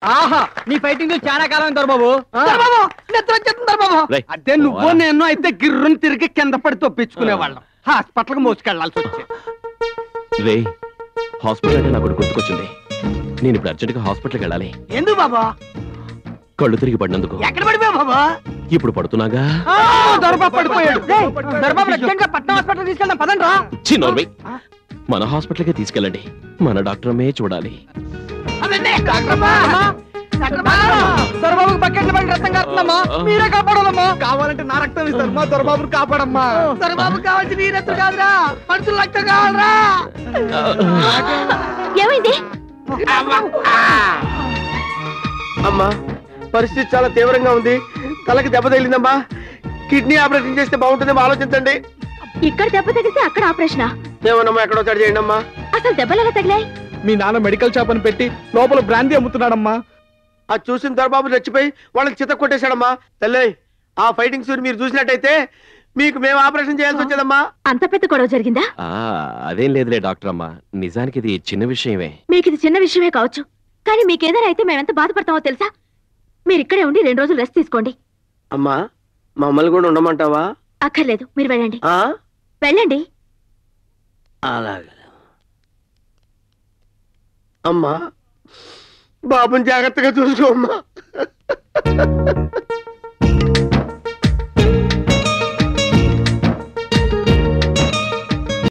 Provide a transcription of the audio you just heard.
ఆహా నీ ఫైటింగ్ చాలా కాలం దొరబాబు అదే నువ్వు నేను అయితే గిర్రుని తిరిగి కింద పడి తొప్పించుకునేవాళ్ళం హాస్పిటల్కి మోసుకెళ్లాల్సి వచ్చేది. రే హాస్పిటల్ అంటే నాకు గుర్తుకొచ్చింది. నేను ఇప్పుడు అర్జెంట్గా హాస్పిటల్కి వెళ్ళాలి. ఎందుకు బాబా? కళ్ళు తిరిగి పడినందుకు. ఎక్కడ పడిపోయా బాబా? ఇప్పుడు పడుతున్నాగా. దొరబాబు పడిపోయాడు. దొరబాబు అర్జెంట్ గా పట్నం హాస్పిటల్ తీసుకెళ్దాం పదండ్రా. చిన్నోర్వై మన హాస్పిటల్కే తీసుకెళ్ళండి. మన డాక్టరమే చూడాలి. దొరబాబుకి బకెట్లు పడి రక్తం కారుతుందమ్మా, మీరే కాపాడాలమ్మా. కావాలంటే నా రక్తం ఇస్తారు మా దొరబాబుని కాపాడమ్మా. దొరబాబు కావాల్సిన ఈ రక్తం కాదురా, మనుషుల రక్తం కావాలరా. ఏమైంది? అమ్మా పరిస్థితి చాలా తీవ్రంగా ఉంది. తలకి దెబ్బ తగిలిందమ్మా. కిడ్నీ ఆపరేషన్ చేస్తే బాగుంటుందేమో ఆలోచించండి. ఇక్కడ దెబ్బ తగిలితే అక్కడ ఆపరేషనా? ఏమన్నమ్మా ఎక్కడో చడి చేయండి అమ్మా. అసలు దెబ్బలు ఎలా తగిలాయి? మీ నాన్న మెడికల్ షాప్ అని పెట్టి లోపల బ్రాందీ అమ్ముతున్నాడమ్మా. అది చూసిన దొరబాబు రెచ్చిపోయి వాళ్ళని చిత్త కొట్టేశాడమ్మా. తల్లి ఆ ఫైటింగ్ సూరి మీరు చూసినట్టయితే మీకు మేము ఆపరేషన్ చేయాల్సి వచ్చేదమ్మా. అంత పెద్ద గొడవ జరిగిందా? అదేం లేదులే డాక్టర్ అమ్మా, నిజానికి ఇది చిన్న విషయమే. మీకు ఇది చిన్న విషయమే కావచ్చు, కానీ మీకేదైనా అయితే మేమెంత బాధపడతామో తెలుసా? మీరు ఇక్కడే ఉండి 2 రోజులు రెస్ట్ తీసుకోండి. అమ్మా మమ్మల్ని కూడా ఉండమంటావా? అక్కర్లేదు, మీరు వెళ్ళండి. ఆ వెళ్ళండి. అలాగే అమ్మా, బాబుని జాగ్రత్తగా చూసుకోమ్మా.